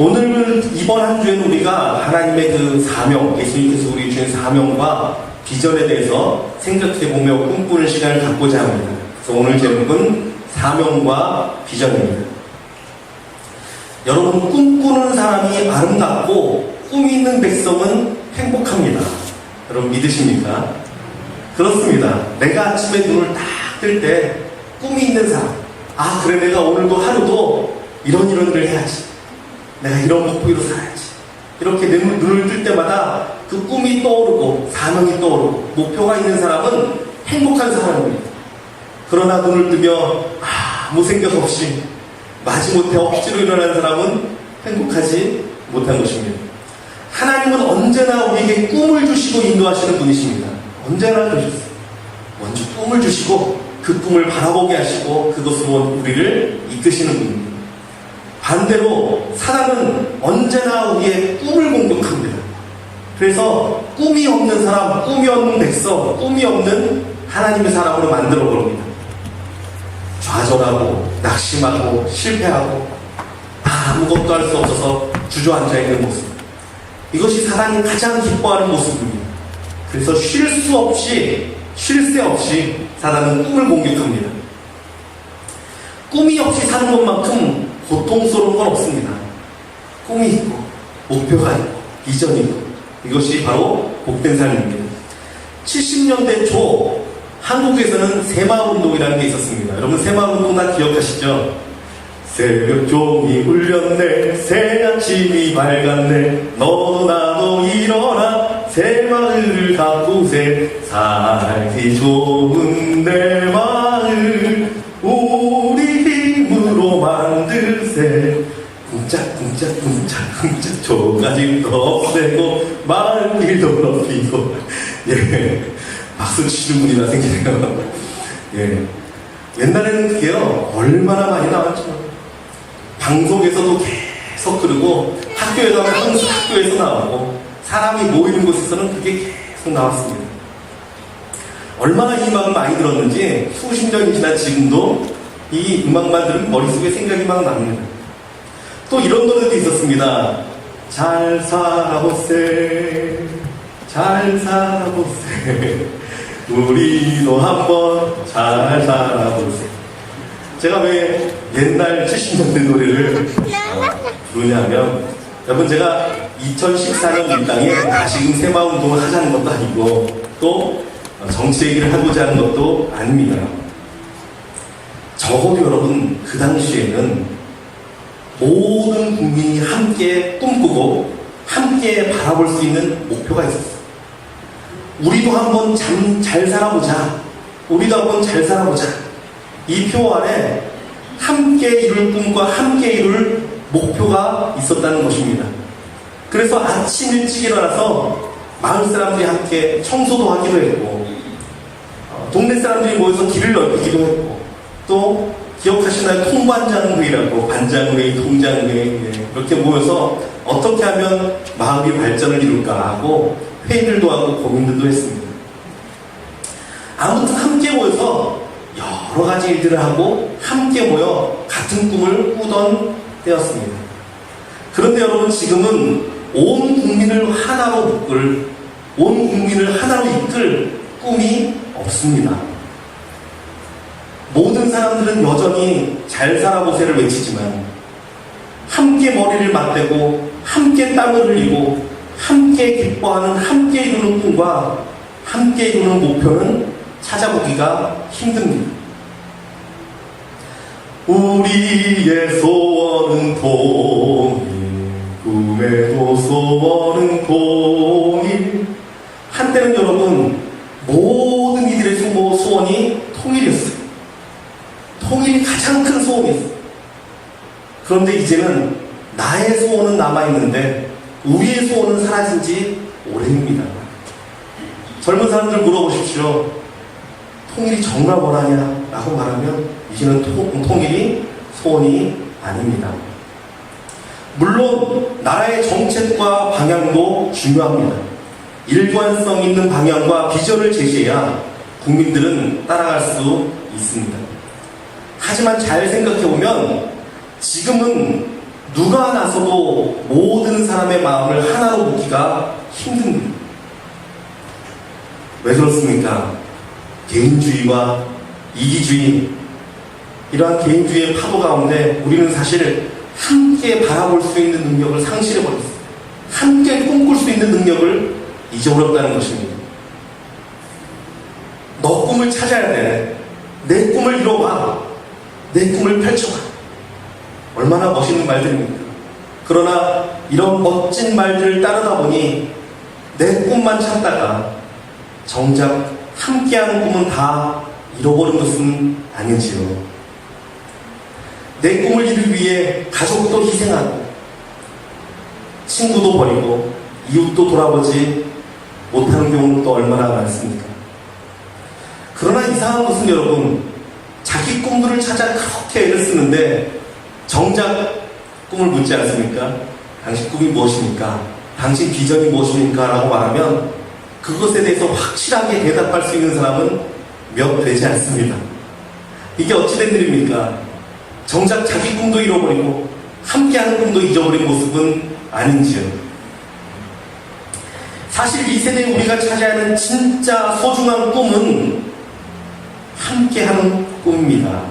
오늘 이번 한 주에는 우리가 하나님의 그 사명, 예수님께서 우리 주신 사명과 비전에 대해서 생각해보며 꿈꾸는 시간을 갖고자 합니다. 그래서 오늘 제목은 사명과 비전입니다. 여러분, 꿈꾸는 사람이 아름답고 꿈이 있는 백성은 행복합니다. 여러분 믿으십니까? 그렇습니다. 내가 아침에 눈을 딱 뜰 때 꿈이 있는 사람, 아 그래 내가 오늘도 하루도 이런 일을 해야지, 내가 이런 목표로 살아야지, 이렇게 눈을 뜰 때마다 그 꿈이 떠오르고 사명이 떠오르고 목표가 있는 사람은 행복한 사람입니다. 그러나 눈을 뜨며 아무 생각 없이 마지못해 억지로 일어난 사람은 행복하지 못한 것입니다. 하나님은 언제나 우리에게 꿈을 주시고 인도하시는 분이십니다. 언제나 그러셨어요. 먼저 꿈을 주시고 그 꿈을 바라보게 하시고 그것으로 우리를 이끄시는 분입니다. 반대로 사단은 언제나 우리의 꿈을 공격합니다. 그래서 꿈이 없는 사람, 꿈이 없는 백성, 꿈이 없는 하나님의 사람으로 만들어 버립니다. 좌절하고 낙심하고 실패하고 아무것도 할 수 없어서 주저앉아 있는 모습, 이것이 사단이 가장 기뻐하는 모습입니다. 그래서 쉴 새 없이 사단은 꿈을 공격합니다. 꿈이 없이 사는 것만큼 고통스러운 건 없습니다. 꿈이 있고 목표가 있고 비전이 있고, 이것이 바로 복된 삶입니다. 70년대 초 한국에서는 새마을운동이라는 게 있었습니다. 여러분 새마을운동 다 기억하시죠? 새벽 종이 울렸네, 새 아침이 밝았네, 너도 나도 일어나 새마을을 가꾸세, 살기 좋은 내 마을 우리 힘으로 만들세, 쿵짝쿵짝쿵짝쿵짝 조가짐도 없애고 마을길도 넓히고. 예, 박수 치는 분이나 생기네요. 예, 옛날에는 그게요 얼마나 많이 나왔죠. 방송에서도 계속 흐르고 학교에서 항상 학교에서 나오고 사람이 모이는 곳에서는 그게 계속 나왔습니다. 얼마나 이 음악을 많이 들었는지 수십 년이 지난 지금도 이 음악만 들으면 머릿속에 생각이 막 납니다. 또 이런 노래도 있었습니다. 잘 살아보세, 잘 살아보세, 우리도 한번 잘 살아보세. 제가 왜 옛날 70년대 노래를 부르냐면, 여러분 제가 2014년 이 땅에 다시금 새마을운동을 하자는 것도 아니고 또 정치 얘기를 하고자 하는 것도 아닙니다. 적어도 여러분 그 당시에는 모든 국민이 함께 꿈꾸고 함께 바라볼 수 있는 목표가 있었어요. 우리도 한번 잘 살아보자, 우리도 한번 잘 살아보자, 이 표 안에 함께 이룰 꿈과 함께 이룰 목표가 있었다는 것입니다. 그래서 아침 일찍 일어나서 마을 사람들이 함께 청소도 하기도 했고, 동네 사람들이 모여서 길을 넓히기도 했고, 또 기억하시나요? 통반장회의라고, 반장회의, 통장회의, 이렇게 모여서 어떻게 하면 마을이 발전을 이룰까 하고 회의들도 하고 고민들도 했습니다. 아무튼 함께 모여서 여러 가지 일들을 하고 함께 모여 같은 꿈을 꾸던 때였습니다. 그런데 여러분 지금은 온 국민을 하나로 이끌 꿈이 없습니다. 모든 사람들은 여전히 잘 살아보세를 외치지만 함께 머리를 맞대고 함께 땀을 흘리고 함께 기뻐하는, 함께 이루는 꿈과 함께 이루는 목표는 찾아보기가 힘듭니다. 우리의 소원은 통일, 꿈에도 소원은 통일. 한때는 여러분 모든 이들의 소원이 통일이었어요. 통일이 가장 큰 소원이었어요. 그런데 이제는 나의 소원은 남아있는데 우리의 소원은 사라진 지 오래입니다. 젊은 사람들 물어보십시오. 통일이 정말 원하냐? 라고 말하면 이제는 통일이 소원이 아닙니다. 물론 나라의 정책과 방향도 중요합니다. 일관성 있는 방향과 비전을 제시해야 국민들은 따라갈 수 있습니다. 하지만 잘 생각해보면 지금은 누가 나서도 모든 사람의 마음을 하나로 묶기가 힘듭니다. 왜 그렇습니까? 개인주의와 이기주의, 이러한 개인주의의 파도 가운데 우리는 사실 함께 바라볼 수 있는 능력을 상실해버렸어요. 함께 꿈꿀 수 있는 능력을 잊어버렸다는 것입니다. 너 꿈을 찾아야 돼. 내 꿈을 이뤄봐. 내 꿈을 펼쳐봐. 얼마나 멋있는 말들입니까? 그러나 이런 멋진 말들을 따르다 보니 내 꿈만 찾다가 정작 함께하는 꿈은 다 잃어버린 것은 아닌지요. 내 꿈을 이루기 위해 가족도 희생하고 친구도 버리고 이웃도 돌아보지 못하는 경우는 또 얼마나 많습니까? 그러나 이상한 것은 여러분, 자기 꿈들을 찾아 그렇게 애를 쓰는데 정작 꿈을 묻지 않습니까? 당신 꿈이 무엇입니까? 당신 비전이 무엇입니까? 라고 말하면 그것에 대해서 확실하게 대답할 수 있는 사람은 몇 되지 않습니다. 이게 어찌된 일입니까? 정작 자기 꿈도 잃어버리고 함께하는 꿈도 잊어버린 모습은 아닌지요. 사실 이 세대에 우리가 차지해야 하는 진짜 소중한 꿈은 함께하는 꿈입니다.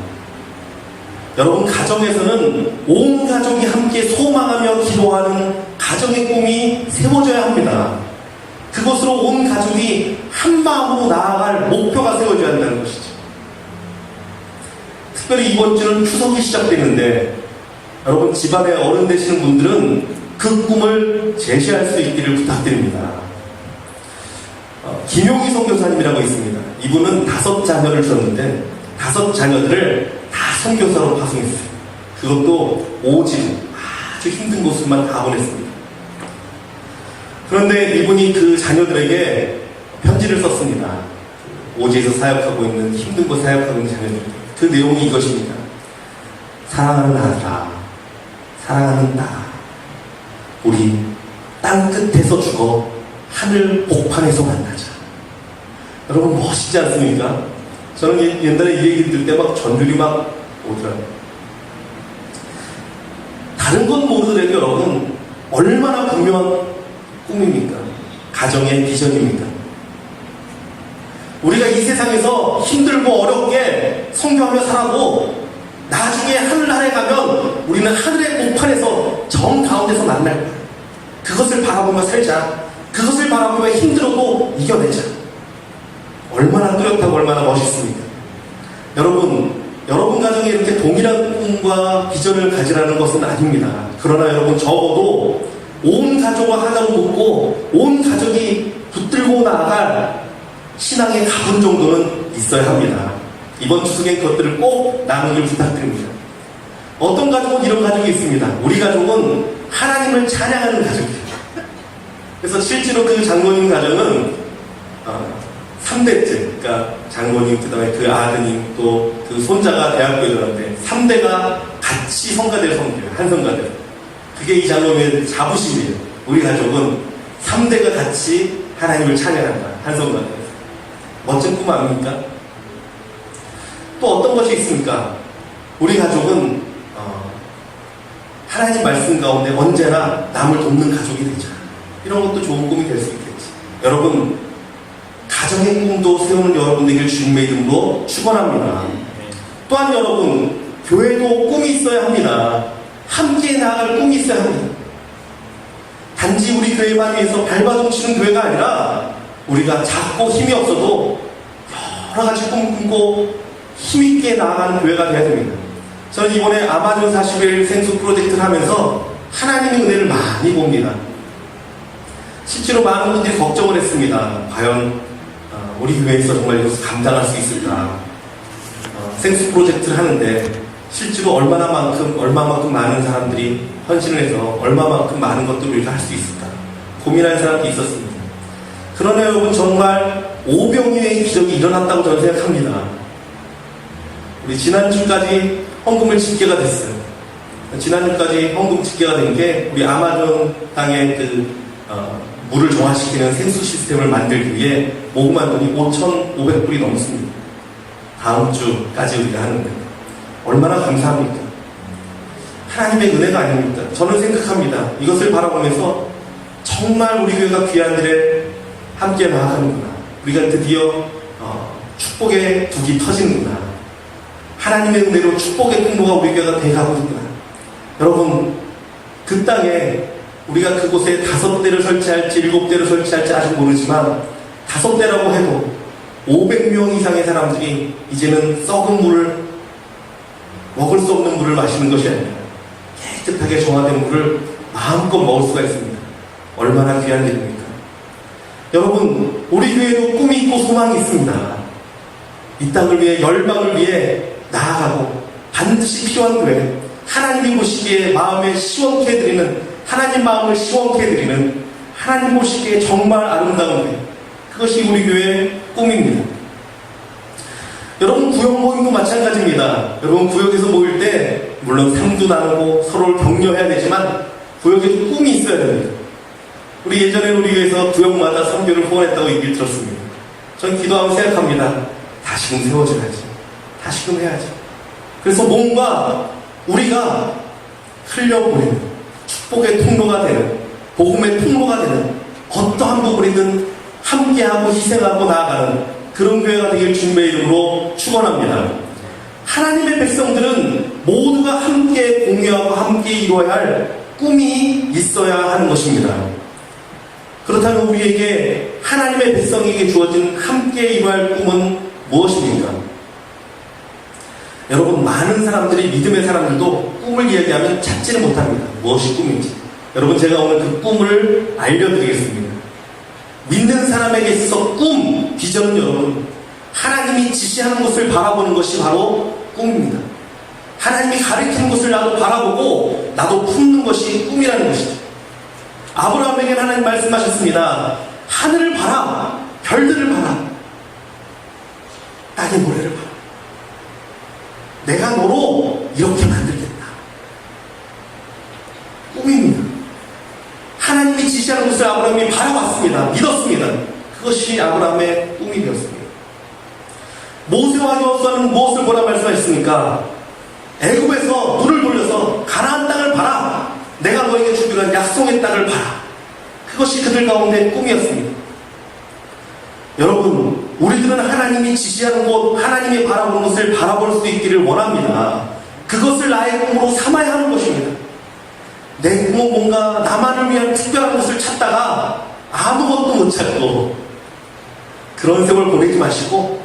여러분, 가정에서는 온 가족이 함께 소망하며 기도하는 가정의 꿈이 세워져야 합니다. 그것으로 온 가족이 한 마음으로 나아갈 목표가 세워져야 한다는 것이죠. 특별히 이번 주는 추석이 시작되는데 여러분, 집안의 어른 되시는 분들은 그 꿈을 제시할 수 있기를 부탁드립니다. 김용희 선교사님이라고 있습니다. 이분은 5 자녀를 줬는데 5 자녀들을 다 선교사로 파송했어요. 그것도 오지로 아주 힘든 곳을만 다 보냈습니다. 그런데 이분이 그 자녀들에게 편지를 썼습니다. 오지에서 사역하고 있는, 힘든 곳 사역하고 있는 자녀들. 그 내용이 이것입니다. 사랑하는 아들아, 사랑하는 딸아, 우리 땅 끝에서 죽어 하늘 복판에서 만나자. 여러분, 멋있지 않습니까? 저는 옛날에 이 얘기 들을 때 막 전율이 막 오더라고요. 다른 건 모르더라도 여러분, 얼마나 분명한 꿈입니까? 가정의 비전입니까? 우리가 이 세상에서 힘들고 어렵게 성교하며 살아도 나중에 하늘나라에 가면 우리는 하늘의 복판에서 정 가운데서 만날 거야. 그것을 바라보며 살자. 그것을 바라보며 힘들어도 이겨내자. 얼마나 뚜렷하고 얼마나 멋있습니까? 여러분 가정에 이렇게 동일한 꿈과 비전을 가지라는 것은 아닙니다. 그러나 여러분, 적어도 온 가족을 하나로 묶고 온 가족이 붙들고 나아갈 신앙의 가분 정도는 있어야 합니다. 이번 추석에 그것들을 꼭 나누길 부탁드립니다. 어떤 가족은 이런 가족이 있습니다. 우리 가족은 하나님을 찬양하는 가족이에요. 그래서 실제로 그 장로님 가정은 3대째, 그러니까 장로님, 그 다음에 그 아드님, 또 그 손자가 대학교에 들어갔는데 3대가 같이 성가대를 섬겨요. 한 성가대. 그게 이 장로님의 자부심이에요. 우리 가족은 3대가 같이 하나님을 찬양한다. 한 성가대. 멋진 꿈 아닙니까? 또 어떤 것이 있습니까? 우리 가족은 하나님 말씀 가운데 언제나 남을 돕는 가족이 되자. 이런 것도 좋은 꿈이 될 수 있겠지. 여러분, 가정의 꿈도 세우는 여러분들에게 주님의 이름으로 축원합니다. 또한 여러분, 교회도 꿈이 있어야 합니다. 함께 나아갈 꿈이 있어야 합니다. 단지 우리 교회만 위해서 발버둥치는 교회가 아니라 우리가 작고 힘이 없어도 여러 가지 꿈 꾸고 힘있게 나아가는 교회가 되어야 됩니다. 저는 이번에 아마존 40일 생수 프로젝트를 하면서 하나님의 은혜를 많이 봅니다. 실제로 많은 분들이 걱정을 했습니다. 과연 우리 교회에서 정말 이것을 감당할 수 있을까? 생수 프로젝트를 하는데 실제로 얼마만큼 많은 사람들이 헌신을 해서 얼마만큼 많은 것들을 우리가 할 수 있을까? 고민하는 사람들이 있었습니다. 그러나 여러분, 정말 오병이어의 기적이 일어났다고 저는 생각합니다. 우리 지난주까지 헌금을 집계가 됐어요. 지난주까지 헌금 집계가 된 게 우리 아마존 땅에 물을 정화시키는 생수 시스템을 만들기 위해 모금한 돈이 5,500불이 넘습니다. 다음 주까지 우리가 하는데 얼마나 감사합니까? 하나님의 은혜가 아닙니까? 저는 생각합니다. 이것을 바라보면서 정말 우리 교회가 귀한 일에 함께 나아가는구나. 우리가 드디어 축복의 둑이 터지는구나. 하나님의 은혜로 축복의 통로가 우리 교회가 돼가고 있구나. 여러분, 그 땅에 우리가 그곳에 5대를 설치할지 7대를 설치할지 아직 모르지만 5대라고 해도 500명 이상의 사람들이 이제는 썩은 물을, 먹을 수 없는 물을 마시는 것이 아니라 깨끗하게 정화된 물을 마음껏 먹을 수가 있습니다. 얼마나 귀한 일입니까? 여러분, 우리 교회도 꿈이 있고 소망이 있습니다. 이 땅을 위해, 열방을 위해 나아가고 반드시 필요한 교회, 하나님이 보시기에 마음에 시원케 해드리는, 하나님 마음을 시원케 해드리는, 하나님 보시기에 정말 아름다운 교회, 그것이 우리 교회의 꿈입니다. 여러분, 구역 모임도 마찬가지입니다. 여러분, 구역에서 모일 때 물론 상도 나누고 서로를 격려해야 되지만 구역에도 꿈이 있어야 됩니다. 우리 예전에 우리 교회에서 구역마다 선교를 후원했다고 얘기를 들었습니다. 전 기도하고 생각합니다. 다시금 세워줘야지. 다시금 해야지. 그래서 뭔가 우리가 흘려보내는 축복의 통로가 되는, 복음의 통로가 되는 어떠한 부분이든 함께하고 희생하고 나아가는 그런 교회가 되길 주님의 이름으로 축원합니다. 하나님의 백성들은 모두가 함께 공유하고 함께 이루어야 할 꿈이 있어야 하는 것입니다. 그렇다면 우리에게, 하나님의 백성에게 주어진 함께 이루어야 할 꿈은 무엇입니까? 여러분, 많은 사람들이, 믿음의 사람들도 꿈을 이야기하면 찾지를 못합니다. 무엇이 꿈인지. 여러분, 제가 오늘 그 꿈을 알려드리겠습니다. 믿는 사람에게 있어서 꿈, 비전은 여러분, 하나님이 지시하는 것을 바라보는 것이 바로 꿈입니다. 하나님이 가리키는 것을 나도 바라보고 나도 품는 것이 꿈이라는 것이죠. 아브라함에게 하나님 말씀하셨습니다. 하늘을 봐라, 별들을 봐라, 땅의 모래를 봐라. 내가 너로 이렇게 만들겠다. 꿈입니다. 하나님이 지시하는 것을 아브라함이 바라봤습니다. 믿었습니다. 그것이 아브라함의 꿈이 되었습니다. 모세와 여호수아는 무엇을 보라 말씀하셨습니까? 애굽에서 눈을 돌려서 가나안 땅을 봐라. 내가 너에게 주기로 한 약속의 땅을 봐라. 그것이 그들 가운데 꿈이었습니다. 여러분, 우리들은 하나님이 지시하는 곳, 하나님이 바라보는 것을 바라볼 수 있기를 원합니다. 그것을 나의 꿈으로 삼아야 하는 것입니다. 내 꿈은 뭔가 나만을 위한 특별한 것을 찾다가 아무것도 못 찾고 그런 세월 보내지 마시고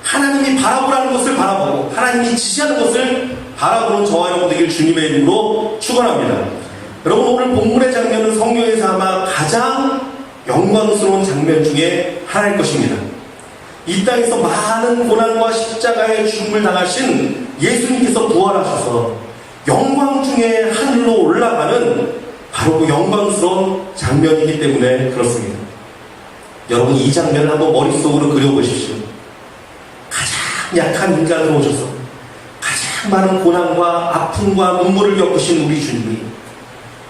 하나님이 바라보라는 것을 바라보고 하나님이 지시하는 것을 바라보는 저와 여러분 되길 주님의 이름으로 축원합니다. 여러분, 오늘 본문의 장면은 성경에서 아마 가장 영광스러운 장면 중에 하나일 것입니다. 이 땅에서 많은 고난과 십자가의 죽음을 당하신 예수님께서 부활하셔서 영광 중에 하늘로 올라가는 바로 그 영광스러운 장면이기 때문에 그렇습니다. 여러분, 이 장면을 한번 머릿속으로 그려보십시오. 가장 약한 인간으로 오셔서 가장 많은 고난과 아픔과 눈물을 겪으신 우리 주님이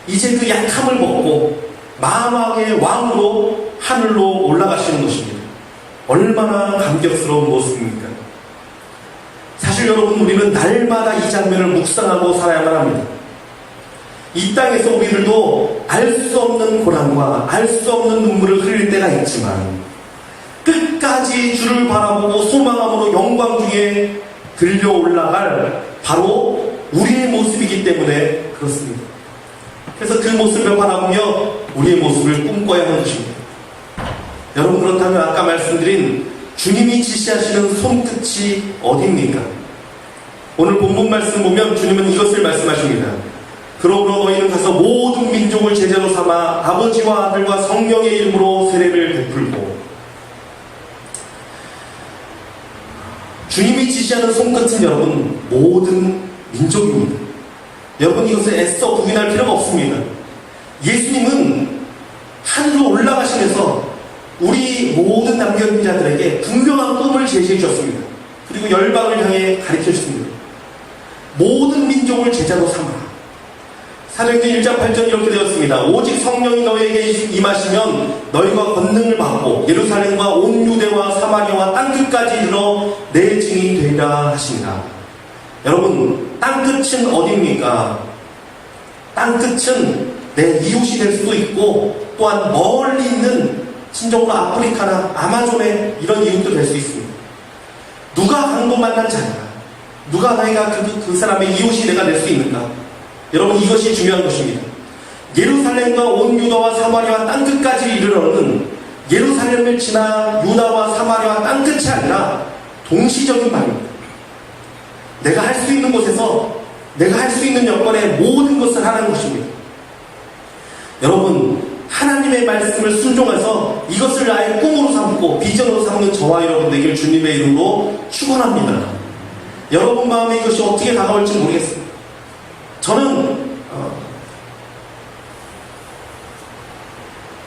이제 그 약함을 먹고 만왕의 왕으로 하늘로 올라가시는 것입니다. 얼마나 감격스러운 모습입니까? 사실 여러분, 우리는 날마다 이 장면을 묵상하고 살아야만 합니다. 이 땅에서 우리들도 알 수 없는 고난과 알 수 없는 눈물을 흘릴 때가 있지만 끝까지 주를 바라보고 소망함으로 영광 중에 들려 올라갈 바로 우리의 모습이기 때문에 그렇습니다. 그래서 그 모습을 바라보며 우리의 모습을 꿈꿔야 하는 것입니다. 여러분, 그렇다면 아까 말씀드린 주님이 지시하시는 손끝이 어디입니까? 오늘 본문 말씀 보면 주님은 이것을 말씀하십니다. 그러므로 너희는 가서 모든 민족을 제자로 삼아 아버지와 아들과 성령의 이름으로 세례를 베풀고. 주님이 지시하는 손끝은 여러분 모든 민족입니다. 여러분, 이것을 애써 부인할 필요가 없습니다. 예수님은 하늘로 올라가시면서 우리 모든 남겨진 자들에게 분명한 꿈을 제시해 주셨습니다. 그리고 열방을 향해 가르쳐 주셨습니다. 모든 민족을 제자로 삼아라. 사도행전 1장 8절 이렇게 되었습니다. 오직 성령이 너희에게 임하시면 너희가 권능을 받고 예루살렘과 온 유대와 사마리아와 땅끝까지 이르러 내 증인이 되리라 하십니다. 여러분, 땅끝은 어디입니까? 땅끝은 내 이웃이 될 수도 있고 또한 멀리 있는 친정과 아프리카나 아마존의 이런 이웃도 될 수 있습니다. 누가 강도 만난 자냐? 누가 내가 그 사람의 이웃이 내가 될 수 있는가? 여러분, 이것이 중요한 것입니다. 예루살렘과 온 유다와 사마리아 땅끝까지 이르러는 예루살렘을 지나 유다와 사마리아 땅끝이 아니라 동시적인 말입니다. 내가 할 수 있는 곳에서 내가 할 수 있는 여건의 모든 것을 하는 것입니다. 여러분, 하나님의 말씀을 순종해서 이것을 나의 꿈으로 삼고 비전으로 삼는 저와 여러분 되길 주님의 이름으로 축원합니다. 여러분 마음에 이것이 어떻게 다가올지 모르겠습니다. 저는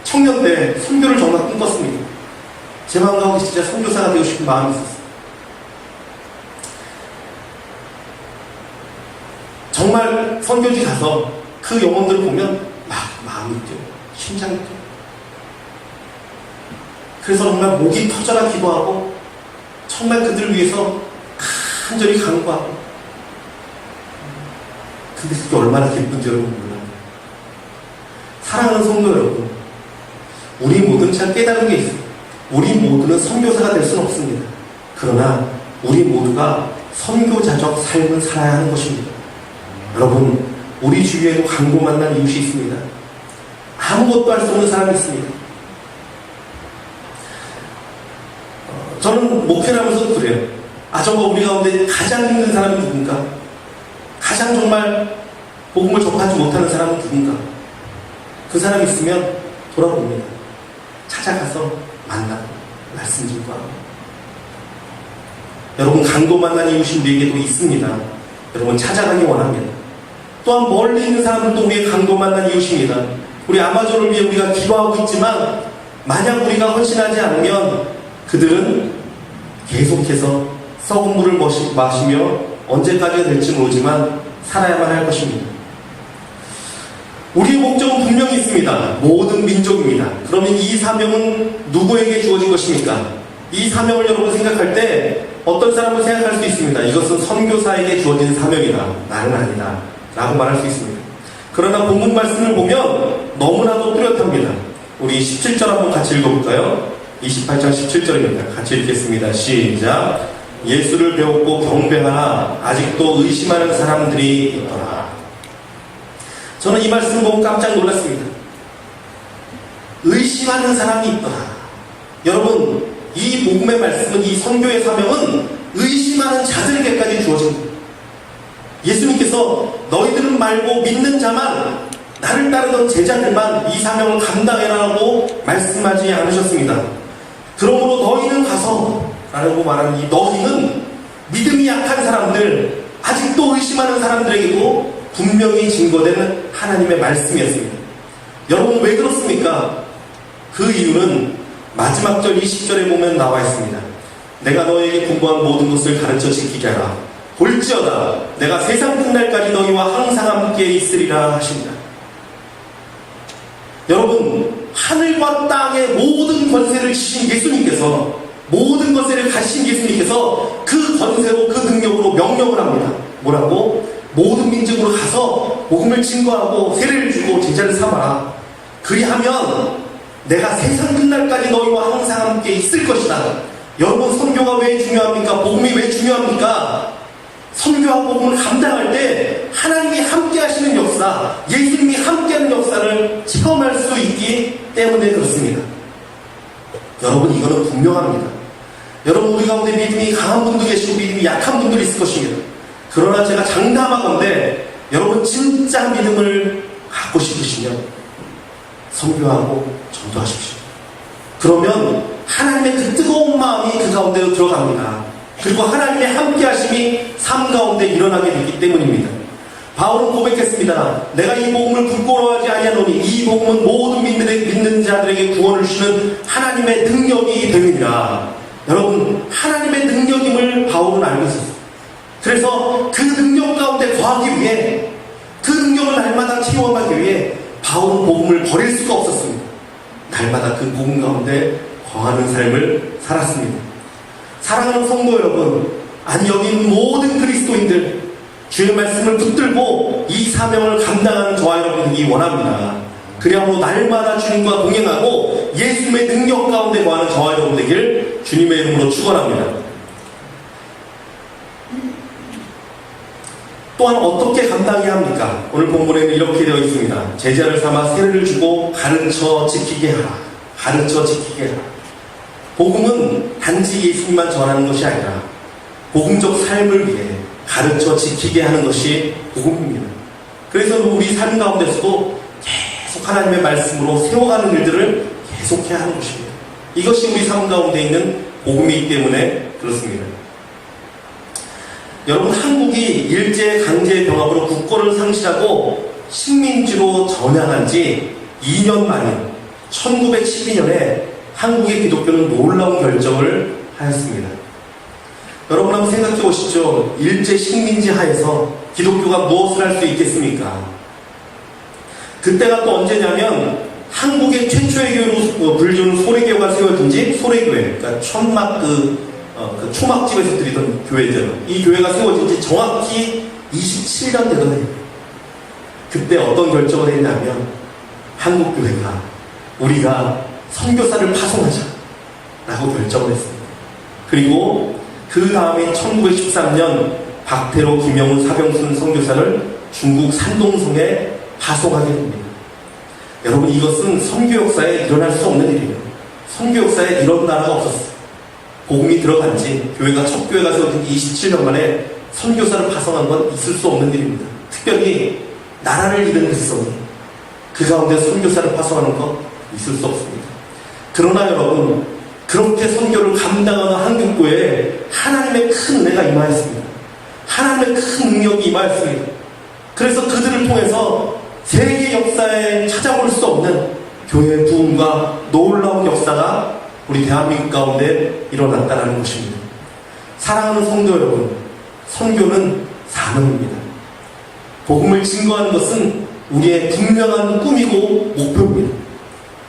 청년 때 선교를 정말 꿈꿨습니다. 제 마음 가운데 진짜 선교사가 되고 싶은 마음이 있었어요. 정말 선교지 가서 그 영혼들을 보면 막 마음이 뛰어, 심장이 뛰어. 그래서 정말 목이 터져라 기도하고 정말 그들을 위해서 간절히 간구하고. 근데 그게 얼마나 기쁜지 여러분 몰라요. 사랑하는 성도 여러분, 우리 모두는 잘 깨달은 게 있어요. 우리 모두는 선교사가 될 수는 없습니다. 그러나 우리 모두가 선교자적 삶을 살아야 하는 것입니다. 여러분, 우리 주위에도 강도 만난 이웃이 있습니다. 아무것도 할 수 없는 사람이 있습니다. 저는 목회를 하면서 그래요. 정말 우리 가운데 가장 힘든 사람이 누군가? 가장 정말 복음을 접하지 못하는 사람은 누군가? 그 사람이 있으면 돌아봅니다. 찾아가서 만나고 말씀 듣고 하고. 여러분, 강도 만난 이웃이 우리에게도 있습니다. 여러분, 찾아가기 원합니다. 또한 멀리 있는 사람들도 우리의 강도 만난 이웃입니다. 우리 아마존을 위해 우리가 기도하고 있지만 만약 우리가 헌신하지 않으면 그들은 계속해서 썩은 물을 마시며 언제까지가 될지 모르지만 살아야만 할 것입니다. 우리의 목적은 분명히 있습니다. 모든 민족입니다. 그러면 이 사명은 누구에게 주어진 것입니까? 이 사명을 여러분 생각할 때 어떤 사람은 생각할 수 있습니다. 이것은 선교사에게 주어진 사명이다. 나는 아니다. 라고 말할 수 있습니다. 그러나 본문 말씀을 보면 너무나도 뚜렷합니다. 우리 17절 한번 같이 읽어볼까요? 28장 17절입니다. 같이 읽겠습니다. 시작. 예수를 배웠고 경배하나 아직도 의심하는 사람들이 있더라. 저는 이 말씀 보고 깜짝 놀랐습니다. 의심하는 사람이 있더라. 여러분, 이 복음의 말씀은, 이 선교의 사명은 의심하는 자들에게까지 주어집니다. 예수님께서 너희들은 말고 믿는 자만, 나를 따르던 제자들만 이 사명을 감당해라라고 말씀하지 않으셨습니다. 그러므로 너희는 가서 라고 말하는 이 너희는 믿음이 약한 사람들, 아직도 의심하는 사람들에게도 분명히 증거되는 하나님의 말씀이었습니다. 여러분, 왜 그렇습니까? 그 이유는 마지막 절 20절에 보면 나와 있습니다. 내가 너에게 분부한 모든 것을 가르쳐 지키게 하라. 볼지어다 내가 세상 끝날까지 너희와 항상 함께 있으리라 하십니다. 여러분, 하늘과 땅의 모든 권세를 지신 예수님께서, 모든 권세를 가지신 예수님께서 그 권세로, 그 능력으로 명령을 합니다. 뭐라고? 모든 민족으로 가서 복음을 증거하고 세례를 주고 제자를 삼아라. 그리하면 내가 세상 끝날까지 너희와 항상 함께 있을 것이다. 여러분, 선교가 왜 중요합니까? 복음이 왜 중요합니까? 선교와 복음을 감당할 때 하나님이 함께 하시는 역사, 예수님이 함께하는 역사를 체험할 수 있기 때문에 그렇습니다. 여러분, 이거는 분명합니다. 여러분, 우리 가운데 믿음이 강한 분도 계시고 믿음이 약한 분들이 있을 것입니다. 그러나 제가 장담하건대 여러분 진짜 믿음을 갖고 싶으시면 선교하고 전도하십시오. 그러면 하나님의 그 뜨거운 마음이 그 가운데로 들어갑니다. 그리고 하나님의 함께하심이 삶 가운데 일어나게 되기 때문입니다. 바울은 고백했습니다. 내가 이 복음을 부끄러워하지 아니하노니 이 복음은 모든 믿는 자들에게 구원을 주시는 하나님의 능력이 됨이니라. 여러분, 하나님의 능력임을 바울은 알고 있었어요. 그래서 그 능력 가운데 거하기 위해, 그 능력을 날마다 체험하기 위해 바울은 복음을 버릴 수가 없었습니다. 날마다 그 복음 가운데 거하는 삶을 살았습니다. 사랑하는 성도 여러분, 아니 여기 있는 모든 그리스도인들, 주의 말씀을 붙들고 이 사명을 감당하는 저와 여러분들이 원합니다. 그리하여 날마다 주님과 동행하고 예수님의 능력 가운데 거하는 저와 여러분 되길 주님의 이름으로 축원합니다. 또한 어떻게 감당해야 합니까? 오늘 본문에는 이렇게 되어 있습니다. 제자를 삼아 세례를 주고 가르쳐 지키게 하라. 가르쳐 지키게 하라. 복음은 단지 예수님만 전하는 것이 아니라 복음적 삶을 위해 가르쳐 지키게 하는 것이 복음입니다. 그래서 우리 삶 가운데서도 계속 하나님의 말씀으로 세워가는 일들을 계속해야 하는 것입니다. 이것이 우리 삶 가운데 있는 복음이기 때문에 그렇습니다. 여러분, 한국이 일제강제병합으로 국권을 상실하고 식민지로 전향한 지 2년 만인 1912년에 한국의 기독교는 놀라운 결정을 하였습니다. 여러분 한번 생각해 보시죠. 일제 식민지 하에서 기독교가 무엇을 할 수 있겠습니까? 그때가 또 언제냐면 한국의 최초의 교회로 불리는 소래교회가 세워진 지 소래교회, 그러니까 천막 그 초막집에서 드리던 교회들, 이 교회가 세워진 지 정확히 27년 되던 그때 어떤 결정을 했냐면 한국교회가 우리가 선교사를 파송하자 라고 결정을 했습니다. 그리고 그 다음에 1913년 박태로, 김영훈, 사병순 선교사를 중국 산동성에 파송하게 됩니다. 여러분, 이것은 선교 역사에 일어날 수 없는 일이에요. 선교 역사에 이런 나라가 없었어요. 복음이 들어간 지, 교회가 첫 교회가 세워진 27년 만에 선교사를 파송한 건 있을 수 없는 일입니다. 특별히 나라를 잃은 백성이 그 가운데 선교사를 파송하는 건 있을 수 없습니다. 그러나 여러분, 그렇게 선교를 감당하는 한국교회에 하나님의 큰 은혜가 임하였습니다. 하나님의 큰 능력이 임하였습니다. 그래서 그들을 통해서 세계 역사에 찾아볼 수 없는 교회의 부흥과 놀라운 역사가 우리 대한민국 가운데 일어났다는 것입니다. 사랑하는 성도 여러분, 선교는 사명입니다. 복음을 증거하는 것은 우리의 분명한 꿈이고 목표입니다.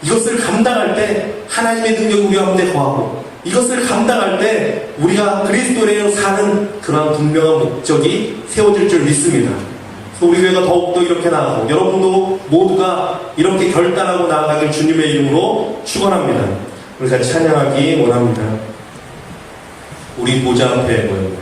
이것을 감당할 때 하나님의 능력이 우리 가운데 거하고, 이것을 감당할 때 우리가 그리스도인으로 사는 그러한 분명한 목적이 세워질 줄 믿습니다. 우리 교회가 더욱더 이렇게 나아가고 여러분도 모두가 이렇게 결단하고 나아가길 주님의 이름으로 축원합니다. 우리가 찬양하기 원합니다. 우리 보좌 앞에 모여요.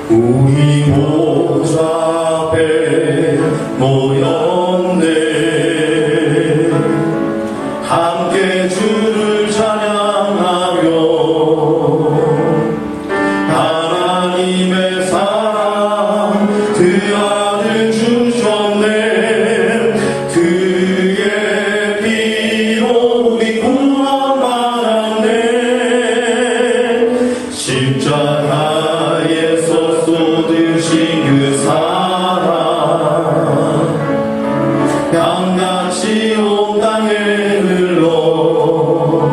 우리 보좌 앞에 모였네. 함께 주를 찬양하며 하나님의 사랑 그 아들 주셨네. 그의 피로 우리 구원 받았네. 십자가에서 쏟으신 그 사랑, 양같이 온 땅에 흘러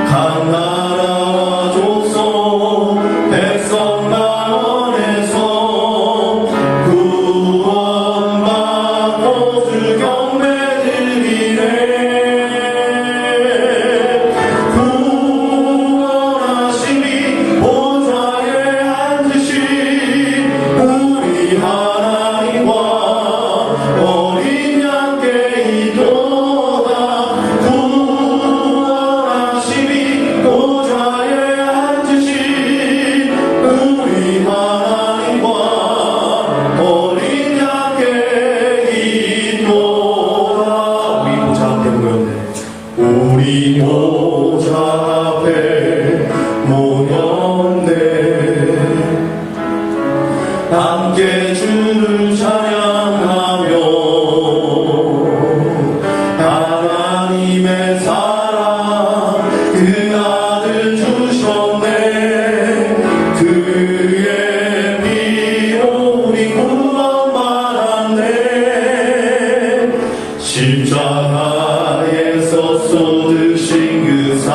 각 나라와 족속 백성 가운데서 구원받고 주 경배드리네. 구원하심이 보좌에 앉으신 우리 하나님과 어린 양께 이도다. 구원하심이 보좌에 앉으신 우리 하나님과 어린 양께 이도다. 우리 보좌 앞에 모였네. 함께 주를 찬양하며 하나님의 사랑 그 아들 주셨네. 그의 피로 우리 구원받았네. 십자가에서 쏟으신 그 사랑,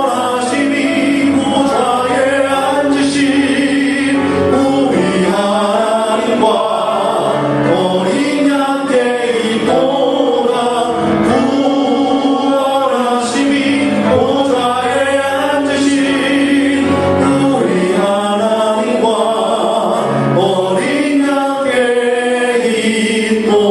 구원하심이 보좌에 앉으신 우리 하나님과 어린 양께 있도다. 구원하심이 보좌에 앉으신 우리 하나님과 어린 양께 있도다.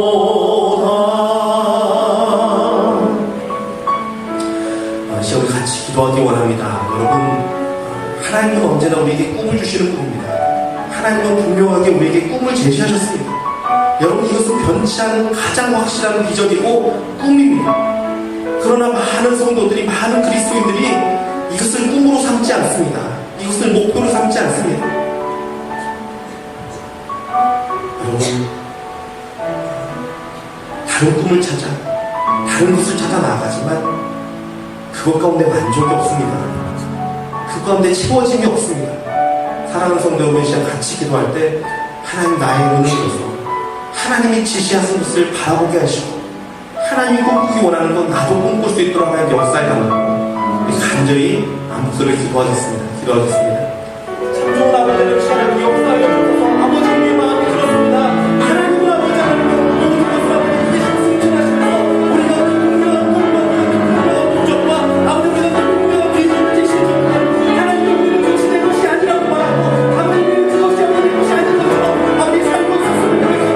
시험을 같이 기도하기 원합니다. 여러분, 하나님은 언제나 우리에게 꿈을 주시는 분입니다. 하나님은 분명하게 우리에게 꿈을 제시하셨습니다. 여러분, 이것은 변치 않은 가장 확실한 비전이고 꿈입니다. 그러나 많은 성도들이, 많은 그리스도인들이 이것을 꿈으로 삼지 않습니다. 이것을 목표로 삼지 않습니다. 여러분, 다른 꿈을 찾아, 다른 것을 찾아 나아가지만 그것 가운데 만족이 없습니다. 그 가운데 채워짐이 없습니다. 사랑하는 성도 여러분, 시간 같이 기도할 때 하나님 나의 눈을 들어서 하나님이 지시하신 것을 바라보게 하시고 하나님이 꿈꾸기 원하는 것 나도 꿈꿀 수 있도록 하나님 역사에 담고 우리 간절히 목소리를 기도하겠습니다. 참 좋은 아버지의 시간을 역사에 주셔서 아버지의 마음이 들었습니다. 하나님은 아버지 하나님은 모든 것을 아버지께 승진하시면서 우리가 분명한 꿈과 목적과 아버지 우리가 분명한 비전을 제시해줍니다. 하나님이 우리를 그것이 내 것이 아니라고 말하고 아버지는 그것이 아버지 내 것이 아닌 것처럼 아버지 삶을 스스로 보겠습니다.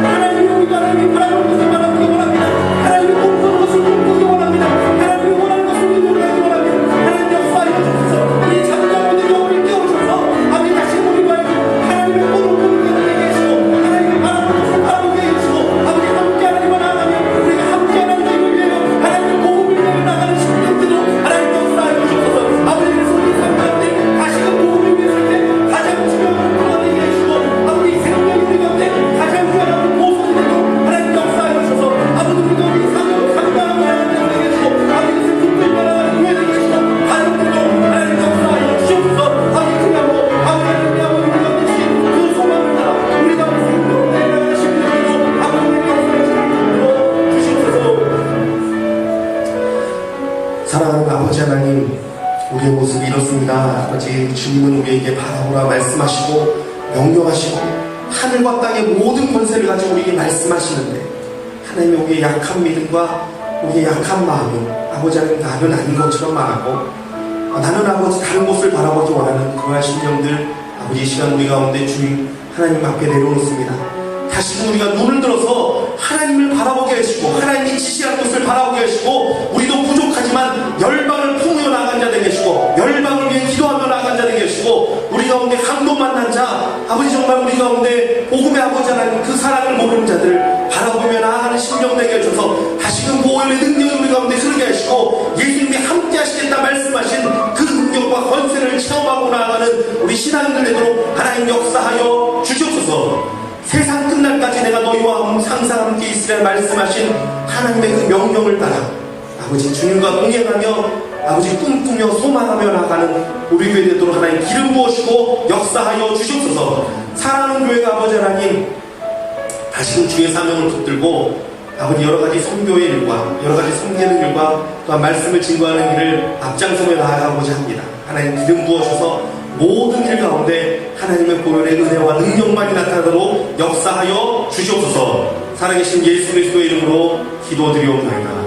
하나님이 우리가 하나님이 바라는 것을 바라보기 원합니다. 하나님이 꿈꾸는 것을 꿈꾸기 원합니다. 하나님이 원하는 것을 이루어가기 원합니다. 하나님 역사에 주셔서 우리 자녀자분들 영혼을 깨우셔서 아버지 다시 우리 말고 하나님의 꿈을 꾸는 자들에게 계시고 하나님의 바라는 것을 바라보게 해주시고 아버지 함께 하나님과 나아가며 우리가 함께 하나님을 위하여 하나님의 복음을 위하여 나가는 심령들로 하나님 역사에 주셔서 아버지의 손이 삼가운데 다시금 복음을 위해서 때 가장 중요한 꿈을 되게 해주시고 아버지 생명이 우리 가운데 가장 중요한 보석이 되고 하나님 역사에 주셔서 아버지 우리가 우리 사명을 감당하고 하나님을 되게 해주시고 아버지 것을 붙들고 나아가는 교회 되게 해주시고 가정들도 하나님 역사에 주셔서 아버지 그리하고 아버지 하나님의 아버지 우리 가운데 주신 그 소망을 따라 우리 가운데 생명을 내려가는 심령으로 아버지 우리 역사에 주셔서 사랑하는 아버지 하나님, 우리의 모습이 이렇습니다. 아버지, 주님은 우리에게 바라보라 말씀하시고 명령하시고 하늘과 땅의 모든 권세를 가지고 우리에게 말씀하시는데 하나님이 우리의 약한 믿음과 우리의 약한 마음은 아버지 하나님 나는 아닌 것처럼 말하고 나는 아버지 다른 곳을 바라보지 원하는 그러한 심령들 아버지 이 시간 우리 가운데 주님 하나님 앞에 내려놓습니다. 다시금 우리가 눈을 들어서 하나님을 바라보게 하시고 하나님이 지시한 곳을 바라보게 하시고 우리도 부족하지만 열방을 품으며 나아간 자 되게 하시고 열방을 위해 기도하며 나아간 자 되게 하시고 우리 가운데 감동 만난 자 아버지 정말 우리 가운데 복음의 아버지 하나님 그 사랑을 모르는 자들 바라보며 나아가는 심령 되게 하셔서 다시금 보혈의 능력이 우리 가운데 흐르게 하시고 예수님이 함께 하시겠다 말씀하신 그 능력과 권세를 체험하고 나아가는 우리 신앙인들 되도록 하나님 역사하여 주시옵소서. 세상 끝날까지 내가 너희와 항상 함께 있으라 말씀하신 하나님의 그 명령을 따라 아버지 주님과 동행하며 아버지 꿈꾸며 소망하며 나가는 우리 교회 되도록 하나님 기름 부으시고 역사하여 주시옵소서. 사랑하는 교회가 아버지 하나님 다시금 주의 사명을 붙들고 아버지 여러가지 선교의 일과 여러가지 섬기는 일과 또한 말씀을 증거하는 일을 앞장서며 나아가고자 합니다. 하나님 기름 부어주셔서 모든 일 가운데 하나님의 보혈의 은혜와 능력만이 나타나도록 역사하여 주시옵소서. 살아계신 예수 그리스도의 이름으로 기도드리옵나이다.